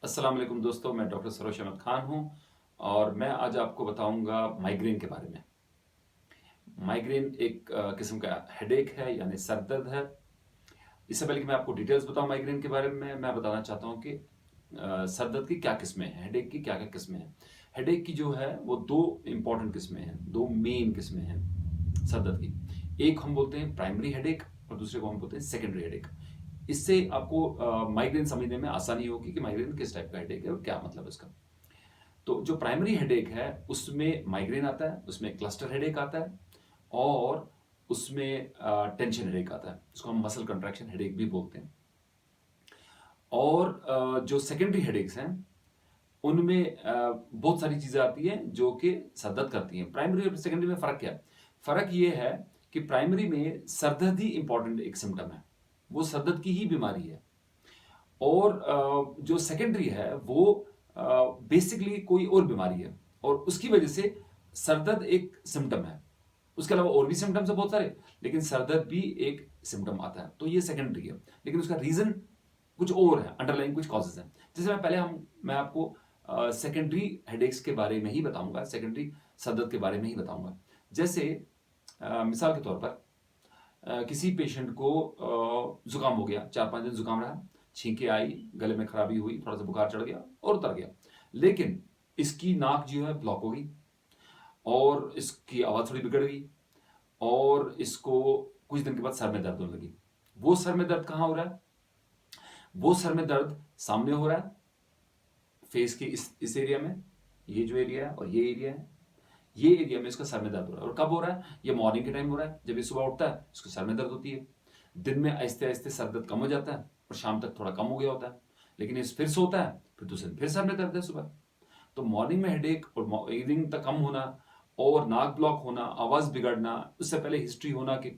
अस्सलाम वालेकुम दोस्तों, मैं डॉक्टर सरोज अहमद खान हूं और मैं आज आपको बताऊंगा माइग्रेन के बारे में। माइग्रेन एक किस्म का हेडेक है यानी सर दर्द है। इससे पहले कि मैं आपको डिटेल्स बताऊं माइग्रेन के बारे में, मैं बताना चाहता हूं कि सर दर्द की क्या किस्में हैं, हेडेक की क्या क्या किस्में हैं। हेडेक की जो है वो दो इंपॉर्टेंट किस्में हैं, दो मेन किस्में हैं सर दर्द की। एक हम बोलते हैं प्राइमरी हेडेक और दूसरे को हम बोलते हैं सेकेंडरी हेडेक। इससे आपको माइग्रेन समझने में आसानी होगी कि माइग्रेन किस टाइप का हेडेक है और क्या मतलब है इसका। तो जो प्राइमरी हेडेक है उसमें माइग्रेन आता है, उसमें क्लस्टर हेडेक आता है और उसमें टेंशन हेडेक आता है, उसको हम मसल कंट्रैक्शन हेडेक भी बोलते हैं। और जो सेकेंडरी हेडेक्स हैं उनमें बहुत सारी चीजें आती हैं जो कि सर दर्द करती हैं। प्राइमरी और सेकेंडरी में फर्क क्या है? फर्क ये है कि प्राइमरी में सर दर्द ही इंपॉर्टेंट एक सिम्टम है, वो सर दर्द की ही बीमारी है। और जो सेकेंडरी है वो बेसिकली कोई और बीमारी है और उसकी वजह से सरदर्द एक सिम्टम है। उसके अलावा और भी सिम्टम्स है बहुत सारे, लेकिन सरदर्द भी एक सिम्टम आता है, तो ये सेकेंडरी है। लेकिन उसका रीजन कुछ और है, अंडरलाइन कुछ कॉजेज हैं। जैसे मैं आपको सेकेंडरी हेडेक्स के बारे में ही बताऊंगा, सेकेंडरी सरदर्द के बारे में ही बताऊंगा। जैसे मिसाल के तौर पर किसी पेशेंट को जुकाम हो गया, 4-5 दिन जुकाम रहा, छींके आई, गले में खराबी हुई, थोड़ा सा बुखार चढ़ गया और उतर गया। लेकिन इसकी नाक जो है ब्लॉक हो गई और इसकी आवाज थोड़ी बिगड़ गई और इसको कुछ दिन के बाद सर में दर्द होने लगी। वो सर में दर्द कहाँ हो रहा है? वो सर में दर्द सामने हो रहा है, फेस के इस एरिया में, ये जो एरिया है और ये एरिया है, ये एरिया में इसका सर में दर्द हो रहा है। और कब हो रहा है? ये मॉर्निंग के टाइम हो रहा है, जब ये सुबह उठता है इसको सर में दर्द होती है। दिन में आहिस्ते आहिस्ते सर दर्द कम हो जाता है और शाम तक थोड़ा कम हो गया होता है, लेकिन ये फिर सोता है, फिर दूसरे दिन फिर सर में दर्द है सुबह। तो मॉर्निंग में हेडेक और इवनिंग तक कम होना और नाक ब्लॉक होना, आवाज बिगड़ना, उससे पहले हिस्ट्री होना कि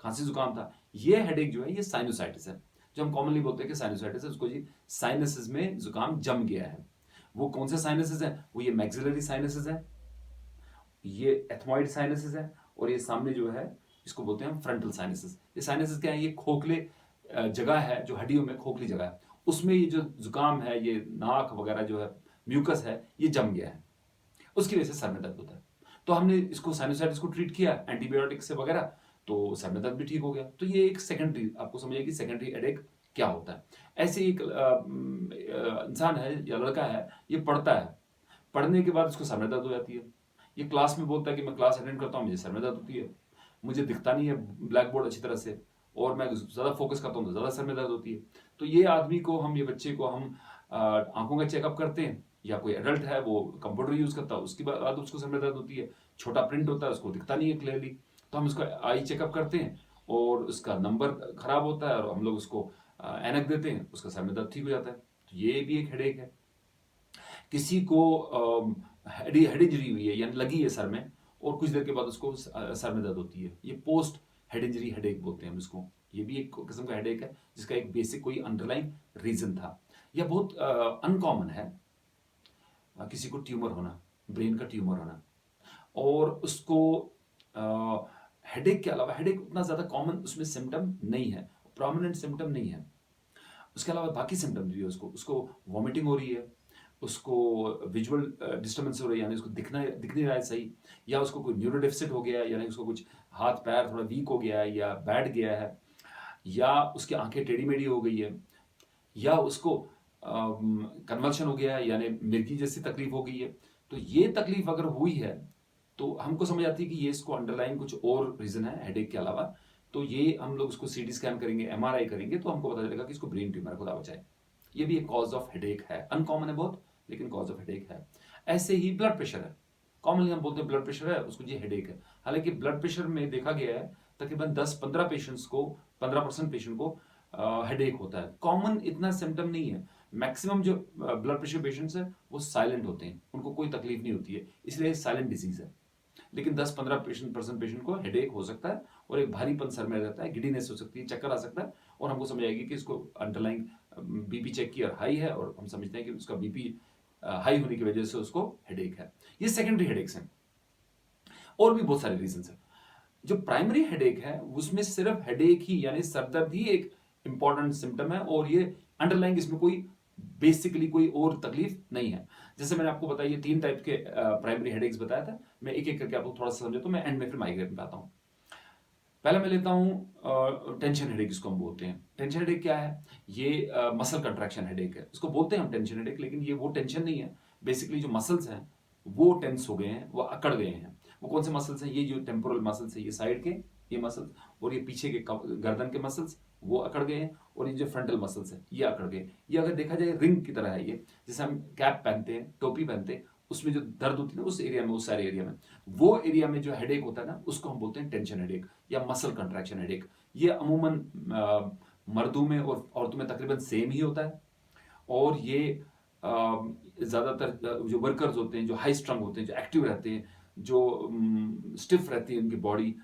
खांसी जुकाम था, ये हेडेक जो है ये साइनोसाइटिस है। जो हम कॉमनली बोलते हैं कि साइनोसाइटिस है, उसको जी साइनसिस में जुकाम जम गया है। वो कौन से साइनसिस है? वो ये मैक्सिलरी साइनसिस है, ये एथमॉइड साइनसिस है और ये सामने जो है इसको बोलते हैं हम फ्रंटल साइनसिस। ये साइनसिस क्या है? ये खोखले जगह है, जो हड्डियों में खोखली जगह है, उसमें ये जो जुकाम है, ये नाक वगैरह जो है, म्यूकस है, ये जम गया है, उसकी वजह से सर में दर्द होता है। तो हमने इसको साइनोसाइटिस को ट्रीट किया एंटीबायोटिक से वगैरह, तो सर में दर्द भी ठीक हो गया। तो ये एक सेकेंडरी, आपको समझिए कि सेकेंडरी हेडेक क्या होता है। ऐसे एक इंसान है या लड़का है, ये पढ़ता है, पढ़ने के बाद उसको सर में दर्द हो जाती है। ये क्लास में बोलता है कि मैं क्लास अटेंड करता हूँ, मुझे सर में दर्द होती है, मुझे दिखता नहीं है ब्लैक बोर्ड अच्छी तरह से और मैं ज़्यादा फोकस करता हूँ तो ज़्यादा सर में दर्द होती है। तो ये आदमी को हम, ये बच्चे को हम आंखों का चेकअप करते हैं, या कोई एडल्ट है वो कंप्यूटर यूज़ करता है, उसके बाद उसको सर में दर्द होती है, छोटा प्रिंट होता है, उसको दिखता नहीं है क्लियरली, तो हम उसका आई चेकअप करते हैं और उसका नंबर खराब होता है और हम लोग उसको ऐनक देते हैं, उसका सर में दर्द ठीक हो जाता है। तो ये भी एक हेडेक है। किसी को हेड इंजरी हुई है यानी लगी है सर में और कुछ देर के बाद उसको सर में दर्द होती है, ये पोस्ट हेड इंजरी हेडेक बोलते हैं हम इसको। ये भी एक किस्म का हेडेक है जिसका एक बेसिक कोई अंडरलाइन रीजन था। यह बहुत अनकॉमन है, किसी को ट्यूमर होना, ब्रेन का ट्यूमर होना, और उसको हेडेक के अलावा, हेडेक उतना ज्यादा कॉमन उसमें सिम्टम नहीं है, प्रोमिनेंट सिम्टम नहीं है, उसके अलावा बाकी सिम्टम्स भी है। उसको उसको वॉमिटिंग हो रही है, उसको विजुअल डिस्टर्बेंस हो रही है, यानी उसको दिख नहीं रहा है सही, या उसको कोई न्यूरो डेफिसिट हो गया है, यानी उसको कुछ हाथ पैर थोड़ा वीक हो गया है या बैठ गया है, या उसकी आंखें टेढ़ी मेढ़ी हो गई है, या उसको कन्वल्शन हो गया है यानी मिर्गी जैसी तकलीफ हो गई है। तो ये तकलीफ अगर हुई है तो हमको समझ आती है कि ये इसको अंडरलाइन कुछ और रीजन है हेडेक के अलावा। तो ये हम लोग उसको सीटी स्कैन करेंगे, एमआरआई करेंगे, तो हमको पता चलेगा कि इसको ब्रेन ट्यूमर, खुदा बचाए। ये भी एक कॉज ऑफ हेडेक है, अनकॉमन है बहुत, लेकिन कॉज ऑफ हेडेक है। ऐसे ही ब्लड प्रेशर है, कॉमनली हम बोलते हैं ब्लड प्रेशर है, उसको ये हेडेक है। हालांकि ब्लड प्रेशर में देखा गया है तकरीबन 10-15 पेशेंट्स को, 15% पेशेंट को हेडेक होता है। कॉमन इतना सिम्टम नहीं है। मैक्सिमम जो ब्लड प्रेशर पेशेंट्स हैं वो साइलेंट होते हैं, उनको कोई तकलीफ नहीं होती है, इसलिए साइलेंट डिजीज है। लेकिन 10-15% पेशेंट को हेडेक हो सकता है और एक भारीपन सर में रहता है, गिडीनेस हो सकती है, चक्कर आ सकता है, और हमको समझ आएगी कि इसको अंडरलाइन बीपी चेक किया हाई है और हम समझते हैं कि उसका बीपी हाई होने की वजह से उसको हेडेक है। ये सेकेंडरी हेडेक्स हैं। और भी बहुत सारे रीजन हैं। जो प्राइमरी हेडेक है उसमें सिर्फ हेडेक ही यानी सरदर्द ही एक इंपॉर्टेंट सिम्टम है और ये अंडरलाइंग इसमें कोई बेसिकली कोई और तकलीफ नहीं है। जैसे मैंने आपको बताया, ये 3 टाइप के प्राइमरी हेडेक्स बताया था। मैं एक-एक करके आपको थोड़ा-सा समझाता हूँ, मैं एंड में फिर माइग्रेन पे आता हूँ। पहले मैं लेता हूँ टेंशन हेडेक, जिसको हम बोलते हैं। टेंशन हेडेक क्या है? ये मसल कंट्रैक्शन हेडेक है। इसको बोलते हैं हम टेंशन हेडेक, लेकिन ये वो टेंशन नहीं है। बेसिकली जो मसल्स हैं, वो टेंस हो गए हैं, वो अकड़ गए हैं। वो कौन से मसल्स हैं? ये जो टेम्पोरल मसल्स है, ये साइड के ये मसल्स, और ये पीछे के गर्दन के मसल्स, वो अकड़ गए हैं। और ये जो फ्रंटल मसल्स है, ये अकड़ गए। ये अगर देखा जाए रिंग की तरह है ये, जैसे हम कैप पहनते हैं, टोपी पहनते हैं, उसमें जो दर्द होती है ना उस एरिया में, उस सारे एरिया में, वो एरिया में जो हेडेक होता है ना, उसको हम बोलते हैं टेंशन हेडेक या मसल कंट्रैक्शन हेडेक। ये अमूमन मर्दों में और औरतों में तकरीबन सेम ही होता है। और ये ज़्यादातर जो वर्कर्स होते हैं, जो हाई स्ट्रंग होते हैं, जो एक्टिव रहते हैं, जो स्टिफ रहती है उनकी बॉडी,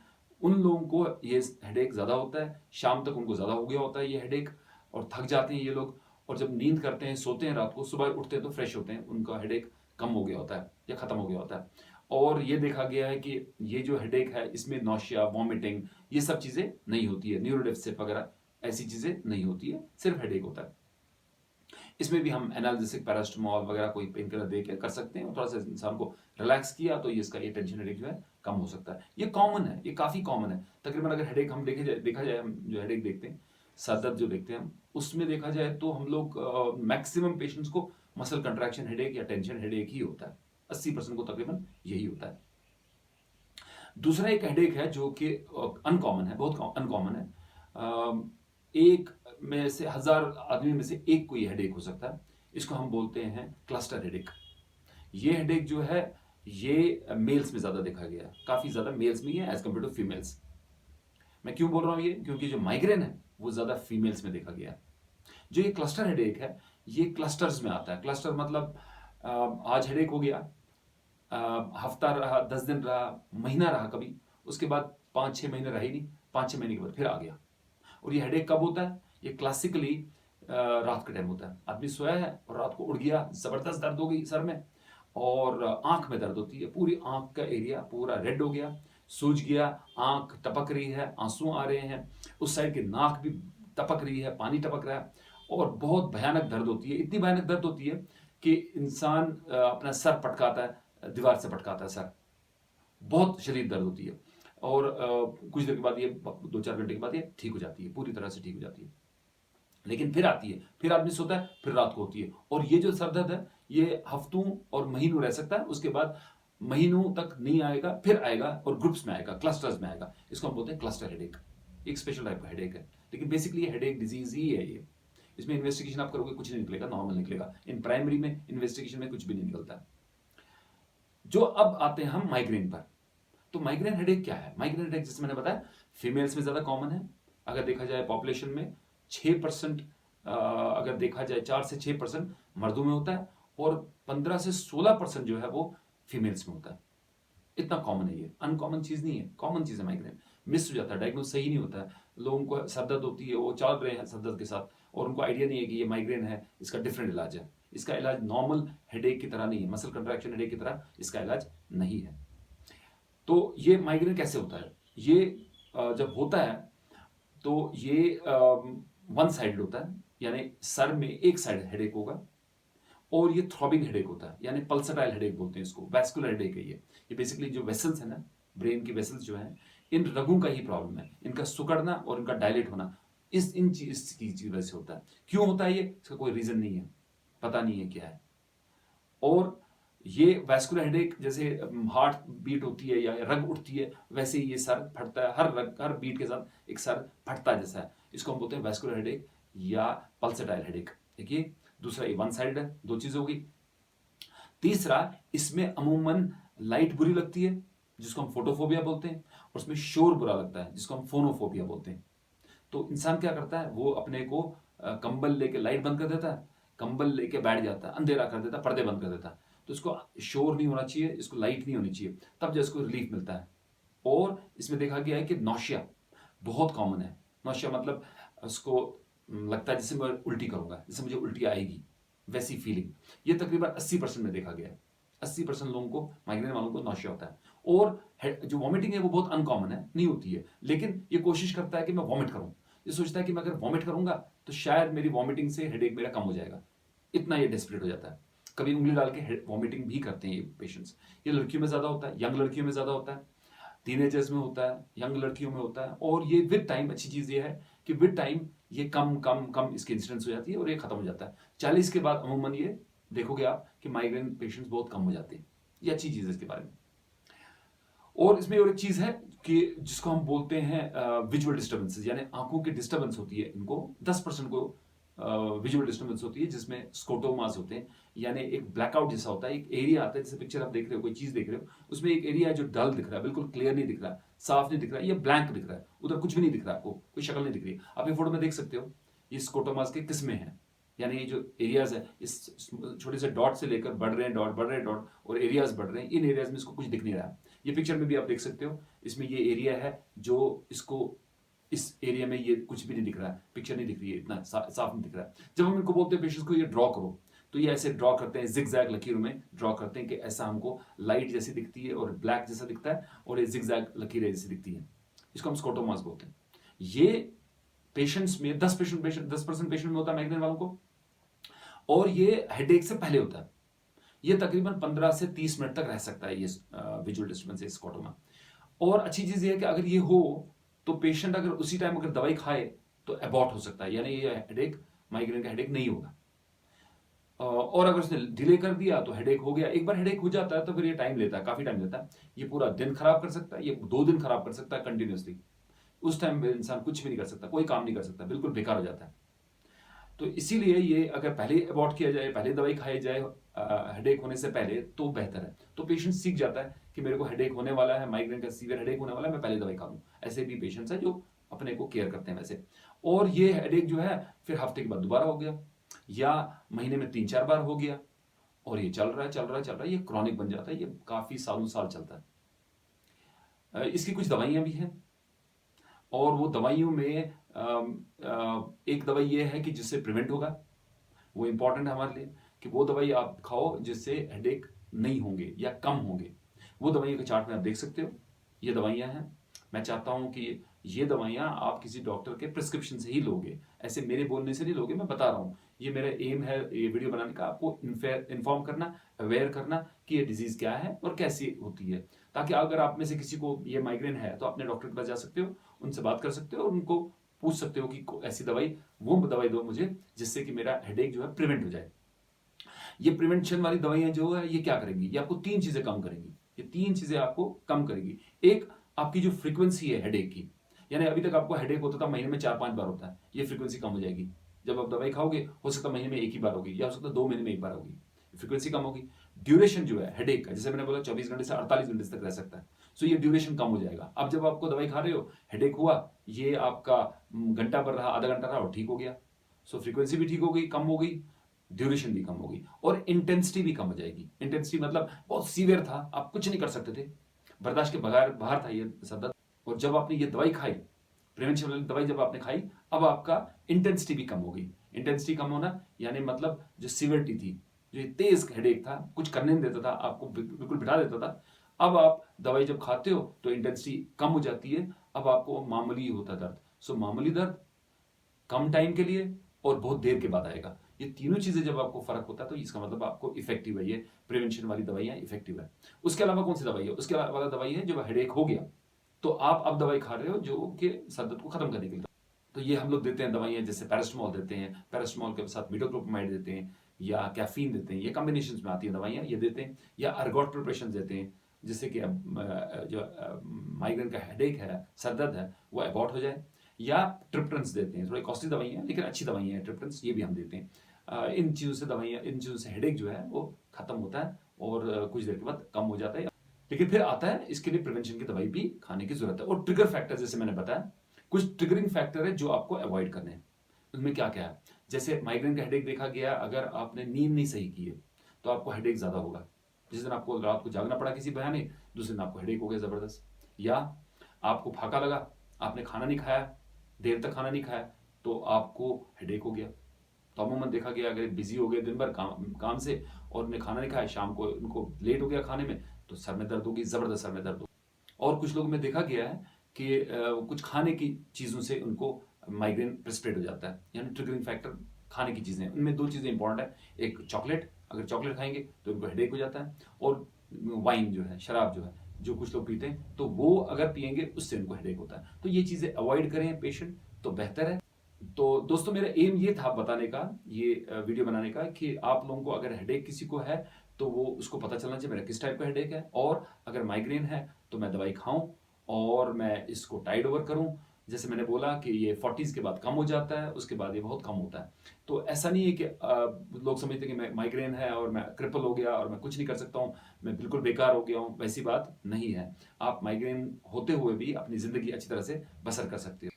उन लोगों को ये हेडेक ज़्यादा होता है। शाम तक उनको ज़्यादा हो गया होता है ये हेडेक, और थक जाते हैं ये लोग। और जब नींद करते हैं, सोते हैं रात को, सुबह उठते हैं तो फ्रेश होते हैं, उनका हेडेक कम हो गया होता है या ख़त्म हो गया होता है। और ये देखा गया है कि ये जो हेडेक है, इसमें नौशिया, वॉमिटिंग, ये सब चीज़ें नहीं होती है। न्यूरो डेफिसिट वगैरह ऐसी चीज़ें नहीं होती है, सिर्फ हेडेक होता है। इसमें भी हम एनाल्जेसिक, पैरास्टामोल वगैरह कोई पेन किलर दे के कर सकते हैं, और थोड़ा सा इंसान को रिलैक्स किया तो ये इसका ये टेंशन हेडेक जो है कम हो सकता है। ये कॉमन है, ये काफ़ी कॉमन है। तकरीबन अगर हेडेक हम देखा जाए, हम जो हेडेक देखते हैं, सर दर्द जो देखते हैं हम, उसमें देखा जाए तो हम लोग मैक्सिमम पेशेंट्स को मसल कंट्रैक्शन हेडेक या टेंशन हेडेक ही होता है। 80% को तकरीबन यही होता है। दूसरा एक हेडेक है जो कि अनकॉमन है, बहुत अनकॉमन है। एक में से 1000 आदमी में से एक को ये हेडेक हो सकता है। इसको हम बोलते हैं क्लस्टर हेडेक। ये हेडेक जो है, ये मेल्स में ज्यादा देखा गया है, काफी ज्यादा मेल्स में ही है एज कम्पेयर टू फीमेल्स। मैं क्यों बोल रहा हूं ये? क्योंकि जो माइग्रेन है वो ज्यादा फीमेल्स में देखा गया है। जो ये क्लस्टर हेडेक है, ये क्लस्टर्स में आता है। क्लस्टर मतलब आज हेडेक हो गया, हफ्ता रहा, 10 दिन रहा, महीना रहा कभी, उसके बाद 5-6 महीने रही नहीं, 5-6 महीने के बाद फिर आ गया। और ये हेडेक कब होता है? ये क्लासिकली रात के टाइम होता है। आदमी सोया है और रात को उठ गया, जबरदस्त दर्द हो गई सर में, और आंख में दर्द होती है, पूरी आंख का एरिया पूरा रेड हो गया, सूज गया, आंख टपक रही है, आंसू आ रहे हैं, उस साइड की नाक भी टपक रही है, पानी टपक रहा है, और बहुत भयानक दर्द होती है। इतनी भयानक दर्द होती है कि इंसान अपना सर पटकाता है, दीवार से पटकाता है सर। बहुत शदीद दर्द होती है। और कुछ देर के बाद ये 2-4 घंटे के बाद ये ठीक हो जाती है, पूरी तरह से ठीक हो जाती है। लेकिन फिर आती है, फिर आदमी सोता है, फिर रात को होती है। और ये जो सर दर्द है, ये हफ्तों और महीनों रह सकता है, उसके बाद महीनों तक नहीं आएगा, फिर आएगा और ग्रुप्स में आएगा, क्लस्टर्स में आएगा। इसको हम बोलते हैं क्लस्टर हेडेक। एक स्पेशल टाइप का हेडेक है, लेकिन बेसिकली ये हेडेक डिजीज ही है ये। इसमें इन्वेस्टिगेशन आप करोगे कुछ नहीं निकलेगा, नॉर्मल निकलेगा। इन प्राइमरी में इन्वेस्टिगेशन में कुछ भी नहीं निकलता। जो अब आते हैं हम माइग्रेन पर। तो माइग्रेन हेडेक क्या है? माइग्रेन हेडेक जैसे मैंने बताया, फीमेल्स में ज्यादा कॉमन है। अगर देखा जाए पॉपुलेशन में 6%, अगर देखा जाए 4 से 6% मर्दों में होता है, और 15 से 16% जो है वो फीमेल्स में होता है। इतना कॉमन है ये, अनकॉमन चीज नहीं है, कॉमन चीज है। माइग्रेन मिस हो जाता है, डायग्नोज सही नहीं होता है। लोगों को सरदर्द होती है, वो चल रहे हैं सरदर्द के साथ, और उनको आइडिया नहीं है कि ये माइग्रेन है, इसका डिफरेंट इलाज है। इसका इलाज नॉर्मल हेडेक की तरह नहीं है, मसल कंट्रैक्शन हेडेक की तरह इसका इलाज नहीं है। तो ये माइग्रेन कैसे होता है? ये जब होता है तो ये वन साइडेड होता है, यानी सर में एक साइड हेडेक होगा, और ये थ्रॉबिंग हेडेक होता है, यानी पल्सटाइल हेडेक बोलते हैं इसको, वैस्कुलर हेडेक है ये बेसिकली जो वेसल्स है ना, ब्रेन की वेसल्स जो हैं, इन रगों का ही प्रॉब्लम है, इनका सुकड़ना और इनका डायलेट होना, इन चीज की वजह से होता है। क्यों होता है ये? इसका कोई रीजन नहीं है, पता नहीं है क्या है। और ये वैस्कुलर हेडेक जैसे हार्ट बीट होती है या रग उठती है, वैसे ही ये सर फटता है, हर बीट के साथ एक सर फटता है जैसा है। इसको हम बोलते हैं वैस्कुलर हेडेक या पल्सेटाइल हेडेक। देखिए, दूसरा ये वन साइड है, दो चीज होगी। तीसरा, इसमें अमूमन लाइट बुरी लगती है, जिसको हम फोटोफोबिया बोलते हैं, और उसमें शोर बुरा लगता है, जिसको हम फोनोफोबिया बोलते हैं। तो इंसान क्या करता है, वो अपने को कंबल लेके लाइट बंद कर देता है, कंबल लेके बैठ जाता है, अंधेरा कर देता है, पर्दे बंद कर देता है। तो इसको शोर नहीं होना चाहिए, इसको लाइट नहीं होनी चाहिए, तब जो इसको रिलीफ मिलता है। और इसमें देखा गया है कि नौशिया बहुत कॉमन है। नौशिया मतलब उसको लगता है जैसे मैं उल्टी करूंगा, जैसे मुझे उल्टी आएगी, वैसी फीलिंग। ये तकरीबन 80% में देखा गया है। 80% लोगों को, माइग्रेन वालों को नौशिया होता है। और जो वॉमिटिंग है वो बहुत अनकॉमन है, नहीं होती है, लेकिन ये कोशिश करता है कि मैं वॉमिट करूं। ये सोचता है कि मैं अगर वॉमिट करूंगा तो शायद मेरी वॉमिटिंग से हेडेक मेरा कम हो जाएगा। इतना ये डेस्परेट हो जाता है। कभी उंगली डाल के वॉमिटिंग भी करते हैं ये पेशेंट्स। ये लड़कियों में ज़्यादा होता है, यंग लड़कियों में ज़्यादा होता है, टीनेजर्स में होता है, यंग लड़कियों में होता है। और ये विद टाइम, अच्छी चीज़ ये है कि विद टाइम ये कम कम कम इसकी इंसिडेंस हो जाती है और ये खत्म हो जाता है। 40 के बाद अमूमन ये देखोगे आप कि माइग्रेन पेशेंट्स बहुत कम हो जाते हैं। ये अच्छी चीज़ है इसके बारे में। और इसमें और एक चीज़ है कि जिसको हम बोलते हैं विजुअल डिस्टर्बेंसेस, यानी आंखों की डिस्टर्बेंस होती है इनको 10% को विजुअल डिस्टर्बेंस होती है, जिसमें स्कोटोमास होते हैं, यानी एक ब्लैकआउट जैसा होता है, एक एरिया आता है, जैसे पिक्चर आप देख रहे हो, कोई चीज़ देख रहे हो, उसमें एक एरिया है जो डल दिख रहा है, बिल्कुल क्लियर नहीं दिख रहा, साफ नहीं दिख रहा, ये ब्लैंक दिख रहा है, उधर कुछ भी नहीं दिख रहा, आपको कोई शक्ल नहीं दिख रही। आप ये फोटो में देख सकते हो, ये स्कोटोमास के किस्में हैं, यानी ये जो एरियाज है, इस छोटे से डॉट से लेकर बढ़ रहे हैं डॉट, बढ़ रहे हैं डॉट, और एरियाज बढ़ रहे हैं। इन एरियाज में इसको कुछ दिख नहीं रहा है। ये पिक्चर में भी आप देख सकते हो, इसमें ये एरिया है जो इसको, इस एरिया में ये कुछ भी नहीं दिख रहा है, पिक्चर नहीं दिख रही है, इतना साफ नहीं दिख रहा है। जब हम इनको बोलते हैं पेशेंट्स को ये ड्रॉ करो, तो ये ऐसे ड्रॉ करते हैं, जिगजैग लकीरों में ड्रॉ करते हैं कि ऐसा हमको लाइट जैसी दिखती है और ब्लैक जैसा दिखता है और ये जिगजैग लकीरें जैसी दिखती है। इसको हम स्कोटोमास बोलते हैं। ये पेशेंट्स में 10% पेशेंट में होता है माइग्रेन वालों को, और ये हेडेक से पहले होता है। ये तकरीबन 15 से 30 मिनट तक रह सकता है ये विजुअल डिस्टर्बेंस स्कोटोमा। और अच्छी चीज़ ये है कि अगर ये हो तो पेशेंट अगर उसी टाइम अगर दवाई खाए तो अबॉर्ट हो सकता है, यानी ये हेडेक, माइग्रेन का हेडेक नहीं होगा। और अगर उसने डिले कर दिया तो हेडेक हो गया। एक बार हेडेक हो जाता है तो फिर ये टाइम लेता है, काफ़ी टाइम लेता है। ये पूरा दिन खराब कर सकता है, ये 2 दिन खराब कर सकता है कंटिन्यूसली। उस टाइम में इंसान कुछ भी नहीं कर सकता, कोई काम नहीं कर सकता, बिल्कुल बेकार हो जाता है। तो इसीलिए ये अगर पहले अबॉर्ट किया जाए, पहले दवाई खाई जाए हेडेक होने से पहले, तो बेहतर है। तो पेशेंट सीख जाता है कि मेरे को हेडेक होने वाला है, माइग्रेन का सीवियर हेडेक होने वाला है, मैं पहले दवाई खा लूँ। ऐसे भी पेशेंट्स हैं जो अपने को केयर करते हैं वैसे। और ये हेडेक जो है फिर हफ्ते के बाद दोबारा हो गया, या महीने में 3-4 बार हो गया, और ये चल रहा है चल रहा है चल रहा है, ये क्रॉनिक बन जाता है, ये काफ़ी सालों साल चलता है। इसकी कुछ दवाइयाँ भी हैं, और वो दवाइयों में एक दवाई ये है कि जिससे प्रिवेंट होगा, वो इंपॉर्टेंट है हमारे लिए कि वो दवाई आप खाओ जिससे हेडेक नहीं होंगे या कम होंगे। वो दवाइयों के चार्ट में आप देख सकते हो, ये दवाइयाँ हैं। मैं चाहता हूँ कि ये दवाइयाँ आप किसी डॉक्टर के प्रिस्क्रिप्शन से ही लोगे, ऐसे मेरे बोलने से नहीं लोगे। मैं बता रहा हूँ, ये मेरा एम है ये वीडियो बनाने का, आपको इन्फॉर्म करना, अवेयर करना कि ये डिजीज़ क्या है और कैसी होती है, ताकि अगर आप में से किसी को ये माइग्रेन है तो अपने डॉक्टर के पास जा सकते हो, उनसे बात कर सकते हो और उनको पूछ सकते हो कि ऐसी दवाई, वो दवाई दो मुझे जिससे कि मेरा हेडेक जो है प्रिवेंट हो जाए। ये प्रिवेंशन वाली दवाइयां जो है ये क्या करेंगी, ये आपको 3 चीजें कम करेंगी। ये 3 चीजें आपको कम करेगी। एक, आपकी जो फ्रीक्वेंसी है हेडेक की, यानी अभी तक आपको हेडेक होता था महीने में 4-5 बार होता है, ये फ्रीक्वेंसी कम हो जाएगी। जब आप दवाई खाओगे हो सकता है महीने में 1 ही बार होगी, या हो सकता है 2 महीने में 1 बार होगी। फ्रीक्वेंसी कम होगी। ड्यूरेशन जो है हेडेक का, जैसे मैंने बोला 24 घंटे से 48 घंटे तक रह सकता है, सो ये ड्यूरेशन कम हो जाएगा। अब जब आपको दवाई खा रहे हो, हेडेक हुआ, ये आपका घंटा भर रहा, आधा घंटा रहा और ठीक हो गया, सो फ्रीक्वेंसी भी ठीक हो गई, कम हो गई, ड्यूरेशन भी कम होगी, और इंटेंसिटी भी कम हो जाएगी। इंटेंसिटी मतलब बहुत सीवियर था, आप कुछ नहीं कर सकते थे, बर्दाश्त के बगैर बाहर था ये सर, और जब आपने ये दवाई खाई, प्रिवेंशन वाली दवाई जब आपने खाई, अब आपका इंटेंसिटी भी कम हो गई। इंटेंसिटी कम होना यानी मतलब जो सीवियरिटी थी, जो तेज हेडेक था, कुछ करने नहीं देता था, आपको बिल्कुल बिठा देता था, अब आप दवाई जब खाते हो तो इंटेंसिटी कम हो जाती है, अब आपको मामूली होता दर्द। सो मामूली दर्द कम टाइम के लिए और बहुत देर के बाद आएगा। ये तीनों चीजें जब आपको फर्क होता है तो इसका मतलब आपको इफेक्टिव है, ये प्रिवेंशन वाली दवाइयां इफेक्टिव है। उसके अलावा कौन सी दवाई है? उसके अलावा दवाई है जब हेडेक हो गया तो आप अब दवाई खा रहे हो जो कि सर दर्द को खत्म करने के लिए। तो ये हम लोग देते हैं दवाइयां, जैसे पैरास्टामोल देते हैं, पैरास्टामोल के साथ मिडोक्लोप्रामाइड देते हैं, या कैफीन देते हैं, ये कॉम्बिनेशन में आती है दवाइयां, ये देते हैं, या अर्गोट प्रिपरेशन देते हैं, जिससे कि जो माइग्रेन का हेडेक है, सर दर्द है, वो अबॉर्ट हो जाए। या ट्रिप्टन्स देते हैं, थोड़ी कॉस्टली दवाइयाँ हैं लेकिन अच्छी दवाइयाँ हैं ट्रिप्टन्स, ये भी हम देते हैं। इन चीज़ों से दवाइयाँ, इन चीज़ों से हेडेक जो है वो खत्म होता है और कुछ देर के बाद कम हो जाता है, लेकिन फिर आता है इसके लिए प्रिवेंशन की दवाई भी खाने की जरूरत है। और ट्रिगर फैक्टर, जैसे मैंने बताया, कुछ ट्रिगरिंग फैक्टर है जो आपको अवॉइड करने हैं। उनमें क्या क्या है? जैसे माइग्रेन का हेडेक देखा गया, अगर आपने नींद नहीं सही की है तो आपको हेडेक ज़्यादा होगा। जिस दिन आपको रात को जागना पड़ा किसी बहाने, दूसरे दिन आपको हेडेक हो गया ज़बरदस्त। या आपको फाका लगा, आपने खाना नहीं खाया, देर तक खाना नहीं खाया, तो आपको हेडेक हो गया। तो अमूमन देखा गया, अगर बिजी हो गए दिन भर काम से और उन्हें खाना नहीं खाया, शाम को उनको लेट हो गया खाने में, तो सर में दर्द होगी, ज़बरदस्त सर में दर्द होगी। और कुछ लोगों में देखा गया है कि कुछ खाने की चीज़ों से उनको माइग्रेन प्रेसिपिटेट हो जाता है, यानी ट्रिगरिंग फैक्टर खाने की चीज़ें, उनमें 2 चीज़ें इंपॉर्टेंट है। एक चॉकलेट, अगर चॉकलेट खाएँगे तो उनको हेडेक हो जाता है, और वाइन जो है, शराब जो है, जो कुछ लोग पीते हैं, तो वो अगर पिएँगे उससे उनको हेडेक होता है। तो ये चीज़ें अवॉइड करें पेशेंट, तो बेहतर है। तो दोस्तों, मेरा एम ये था बताने का, ये वीडियो बनाने का, कि आप लोगों को अगर हेडेक किसी को है तो वो उसको पता चलना चाहिए मेरा किस टाइप का हेडेक है, और अगर माइग्रेन है तो मैं दवाई खाऊं और मैं इसको टाइड ओवर करूं। जैसे मैंने बोला कि ये 40s के बाद कम हो जाता है, उसके बाद ये बहुत कम होता है। तो ऐसा नहीं है कि लोग समझते हैं कि मैं माइग्रेन है और मैं क्रिपल हो गया और मैं कुछ नहीं कर सकता हूं, मैं बिल्कुल बेकार हो गया हूं, वैसी बात नहीं है। आप माइग्रेन होते हुए भी अपनी जिंदगी अच्छी तरह से बसर कर सकते हो।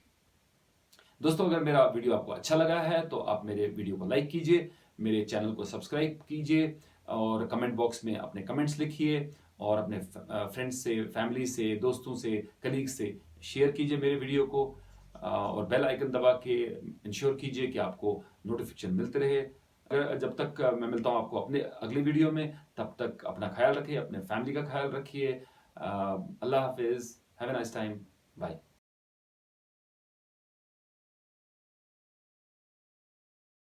दोस्तों, अगर मेरा वीडियो आपको अच्छा लगा है तो आप मेरे वीडियो को लाइक कीजिए, मेरे चैनल को सब्सक्राइब कीजिए, और कमेंट बॉक्स में अपने कमेंट्स लिखिए, और अपने फ्रेंड्स से, फैमिली से, दोस्तों से, कलीग्स से शेयर कीजिए मेरे वीडियो को, और बेल आइकन दबा के इंश्योर कीजिए कि आपको नोटिफिकेशन मिलते रहे। अगर जब तक मैं मिलता हूँ आपको अपने अगले वीडियो में, तब तक अपना ख्याल रखिए, अपने फैमिली का ख्याल रखिए। अल्लाह हाफिज़, have a nice time, bye.